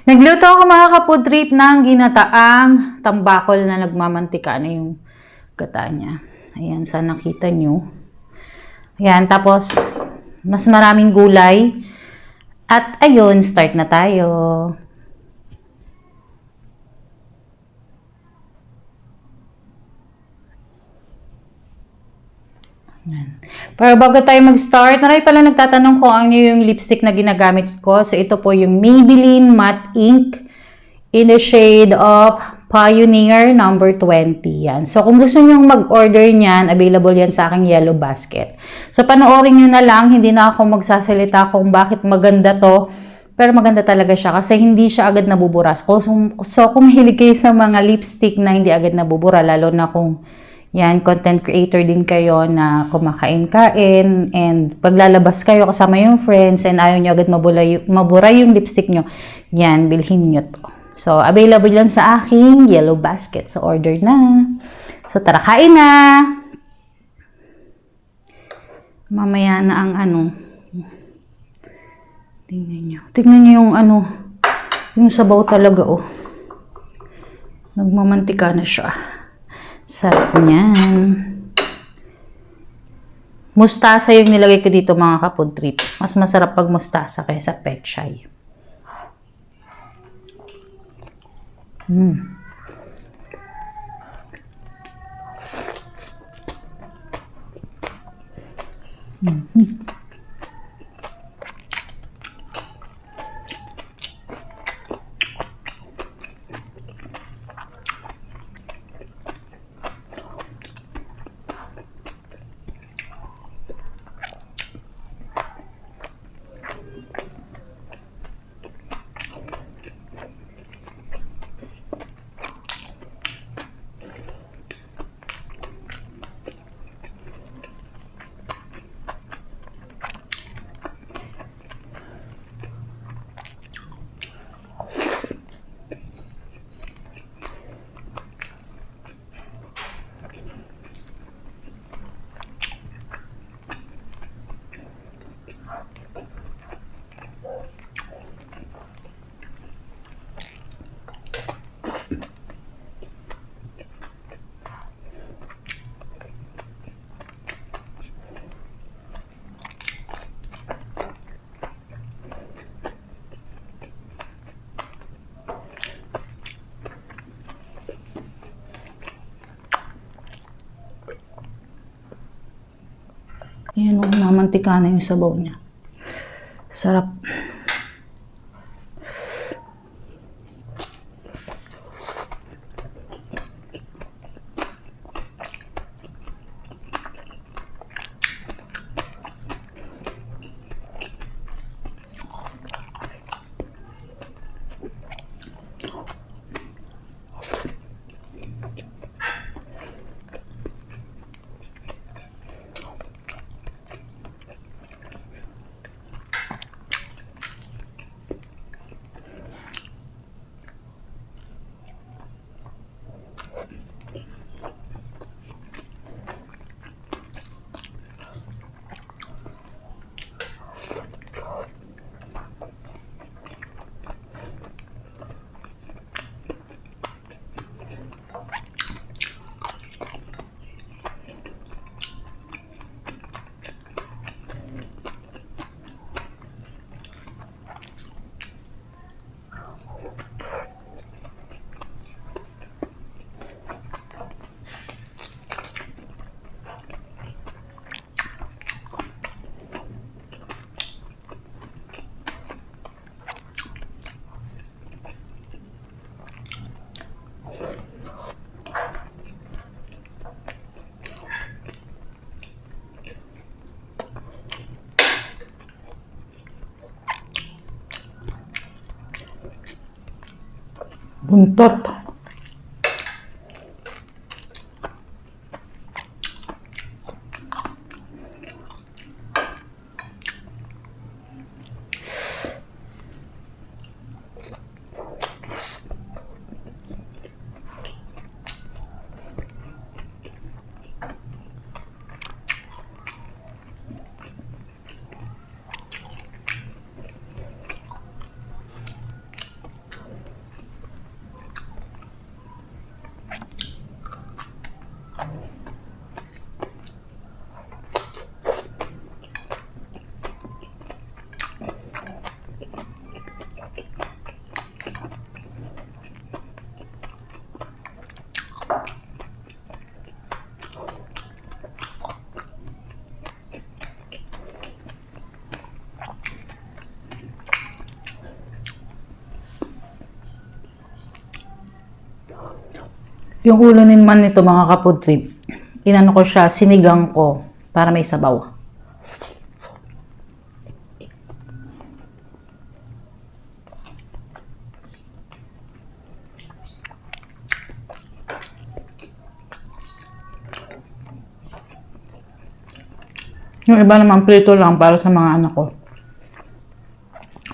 Nagluto ako mga kapudrip ng ginataang tambakol na nagmamantika na yung gata niya. Ayan, sana nakita nyo. Ayan, tapos mas maraming gulay. At ayun, start na tayo. Ayan. Pero bago tayo mag-start, marami pala nagtatanong kung ano yung lipstick na ginagamit ko. So ito po yung Maybelline Matte Ink in the shade of Pioneer number 20. Yan. So, kung gusto nyo mag-order niyan, available yan sa aking yellow basket. So, panoorin nyo na lang. Hindi na ako magsasalita kung bakit maganda to. Pero maganda talaga siya kasi hindi siya agad nabuburas. So, kung mahilig kayo sa mga lipstick na hindi agad nabubura, lalo na kung yan, content creator din kayo na kumakain-kain and paglalabas kayo kasama yung friends and ayaw nyo agad mabura yung lipstick nyo, yan, bilhin nyo to. So, available yan sa aking yellow basket. So, order na. So, tara, kain na! Mamaya na ang ano. Tingnan nyo. Tingnan nyo yung ano. Yung sabaw talaga, oh. Nagmamantika na siya. Sarap niyan. Mustasa yung nilagay ko dito mga kapudrip. Mas masarap pag mustasa kaysa pechay. Mm. Mm-hmm. Ayan, mamantika na yung sabaw niya. Sarap. Buntot. Yung ulo naman nito mga kapod trip, inano ko siya, sinigang ko para may sabaw. Yung iba naman prito lang para sa mga anak ko.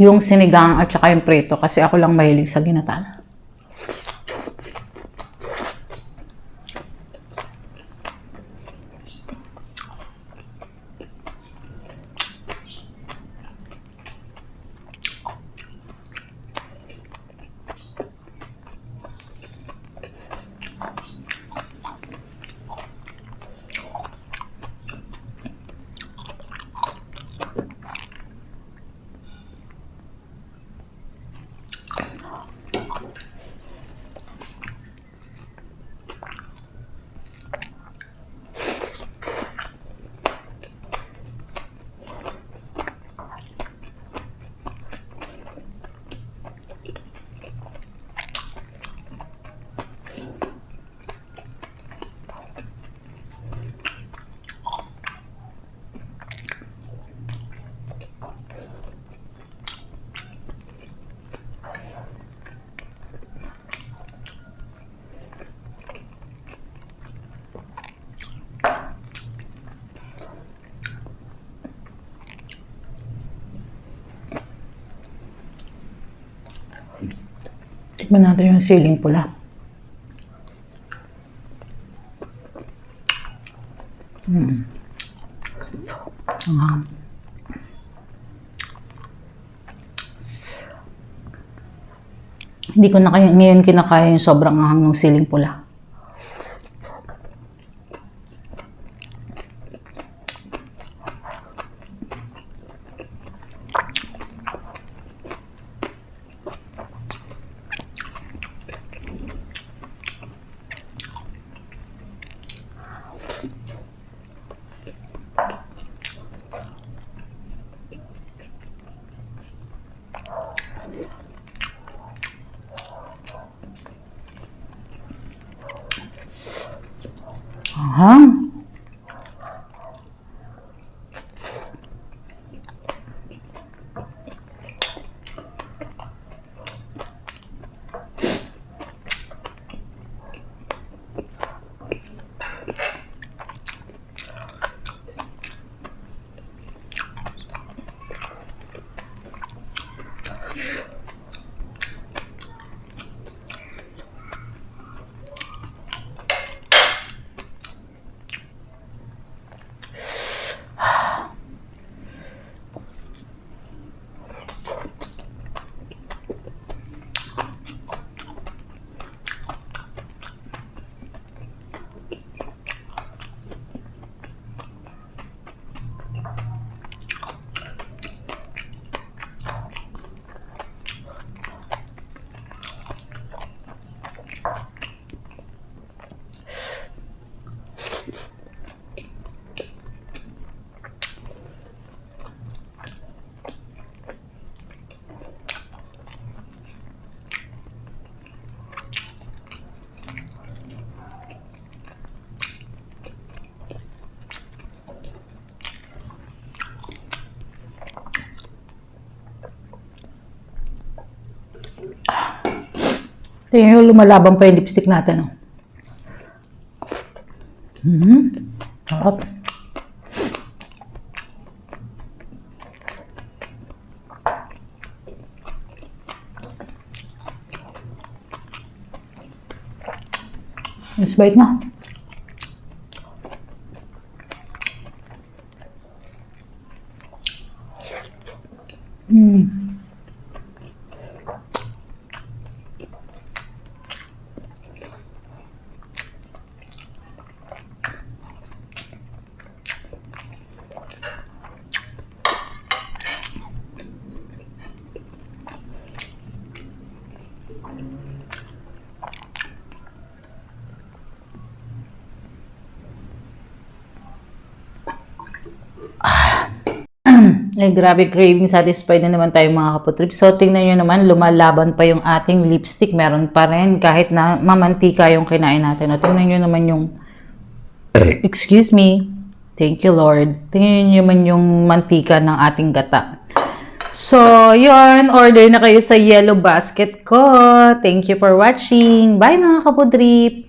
Yung sinigang at saka yung prito kasi ako lang mahilig sa ginata. Tikman natin yung siling pula. Hindi ko na ngayon kinakaya yung sobrang anghang ng siling pula. Anghang. Tingnan nyo, lumalaban pa yung lipstick natin. Oh. Sarap. Let's bite na. Ay, grabe, craving satisfied na naman tayo mga kaputrip. So, tingnan nyo naman, lumalaban pa yung ating lipstick. Meron pa rin, kahit na mamantika yung kinain natin. O, tingnan nyo naman yung, excuse me, thank you Lord. Tingnan nyo naman yung mantika ng ating gata. So, yun, order na kayo sa yellow basket ko. Thank you for watching. Bye mga kaputrip!